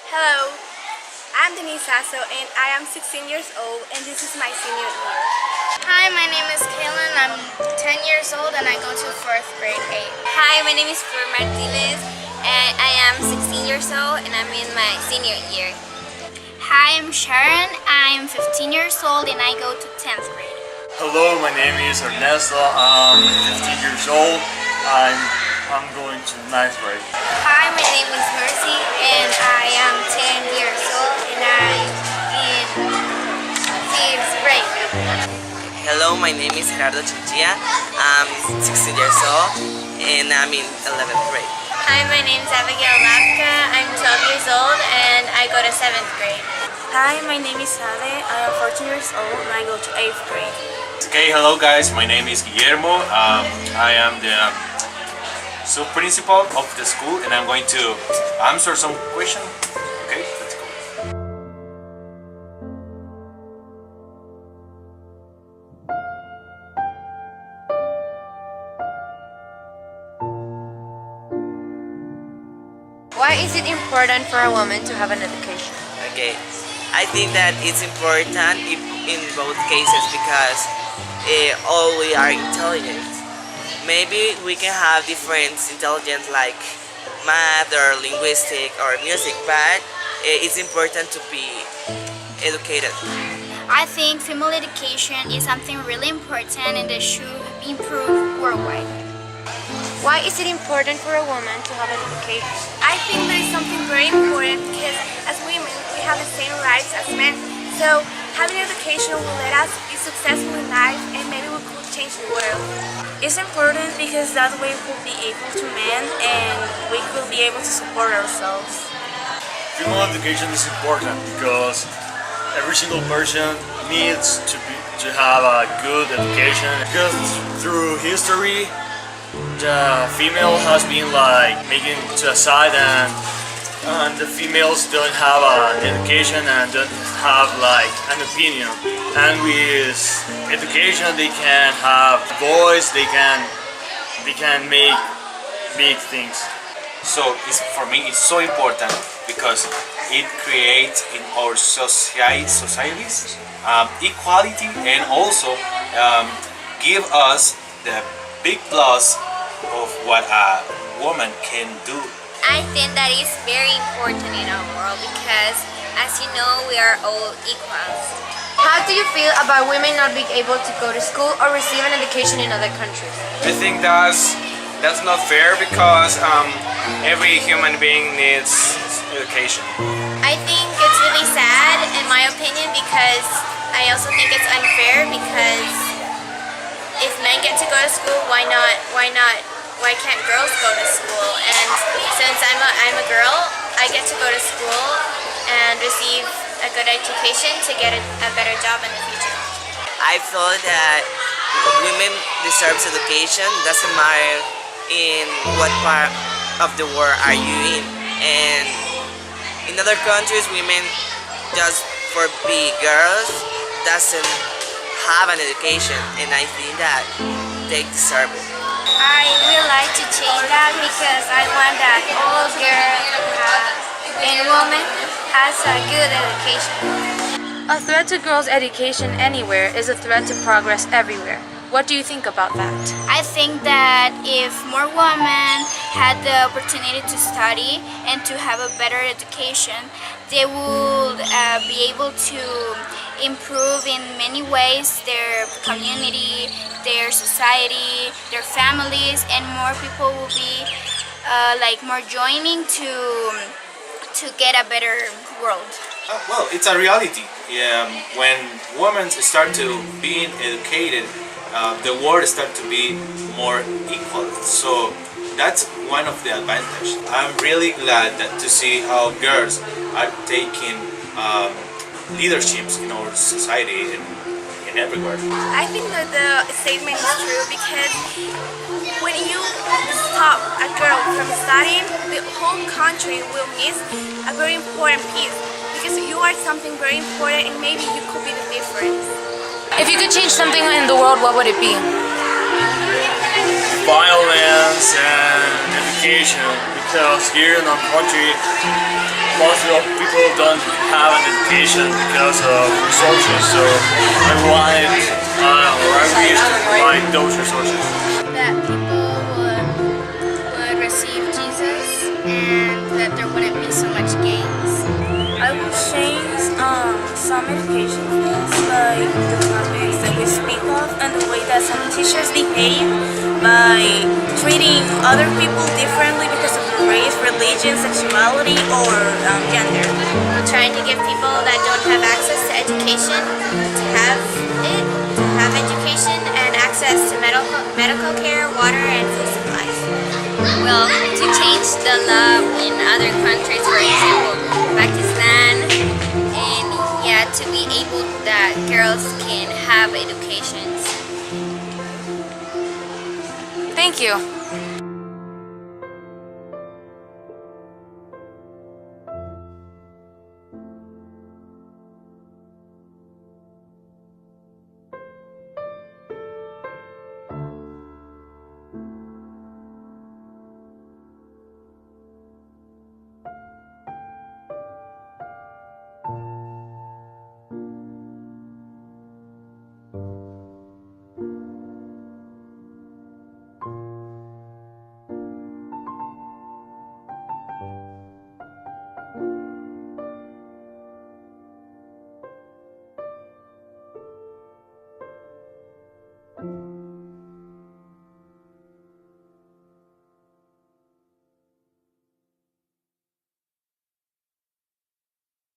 Hello, I'm Denise Sasso and I am 16 years old and this is my senior year. Hi, my name is Kaylin. I'm 10 years old and I go to 4th grade A. Hi, my name is Flor Martinez and I am 16 years old and I'm in my senior year. Hi, I'm Sharon. I'm 15 years old and I go to 10th grade. Hello, my name is Ernesto. I'm 15 years old. I'm going to 9th grade. Hi, my name is Mercy and I am 10 years old and I'm in 6th grade. Hello, my name is Gerardo Chinchilla. I'm 16 years old and I'm in 11th grade. Hi, my name is Abigail Lapka. I'm 12 years old and I go to 7th grade. Hi, my name is Sade. I am 14 years old and I go to 8th grade. Okay, hello guys. My name is Guillermo. I am the sub-principal of the school and I'm going to answer some questions. Okay, let's go. Why is it important for a woman to have an education? Okay, I think that it's important in both cases because all we are intelligent. Maybe we can have different intelligence like math or linguistic or music, but it's important to be educated. I think female education is something really important and that should improve worldwide. Why is it important for a woman to have an education? I think that is something very important because as women we have the same rights as men. So having education will let us be successful in life and maybe we could change the world. It's important because that way we'll be able to men and we could be able to support ourselves. Female education is important because every single person needs to have a good education. Because through history, the female has been like making to a side and the females don't have an education and don't have like an opinion, and with education they can have voice, they can make big things. So for me it's so important because it creates in our societies equality and also give us the big plus of what a woman can do. I think that is very important in our world because as you know we are all equals. How do you feel about women not being able to go to school or receive an education in other countries? I think that's not fair because every human being needs education. I think it's really sad in my opinion because I also think it's unfair because if men get to go to school, why can't girls go to school? And since I'm a girl, I get to go to school and receive a good education to get a better job in the future. I thought that women deserve education, doesn't matter in what part of the world are you in. And in other countries, women just for being girls doesn't have an education, and I think that they deserve it. I would like to change that because I want that all girls and women has a good education. A threat to girls' education anywhere is a threat to progress everywhere. What do you think about that? I think that if more women had the opportunity to study and to have a better education, they would be able to improve in many ways their community, their society, their families, and more people will be more joining to get a better world. Well, it's a reality. When women start to being educated, the world start to be more equal. So that's one of the advantages. I'm really glad to see how girls are taking leaderships in our society and everywhere. I think that the statement is true because when you stop a girl from studying, the whole country will miss a very important piece because you are something very important and maybe you could be the difference. If you could change something in the world, what would it be? violence and education, because here in our country most of people don't have an education because of resources, so I wanted or I wish to provide those resources. That people would receive Jesus and that there wouldn't be so much gangs. I would change some education things, like the topics that we speak of and the way that some teachers behave by treating other people differently because of their race, religion, sexuality, or gender. We're trying to give people that don't have access to education to have it, to have education and access to medical care, water, and food supplies. Well, to change the law in other countries, for example, Pakistan, and yeah, to be able that girls can have educations. Thank you.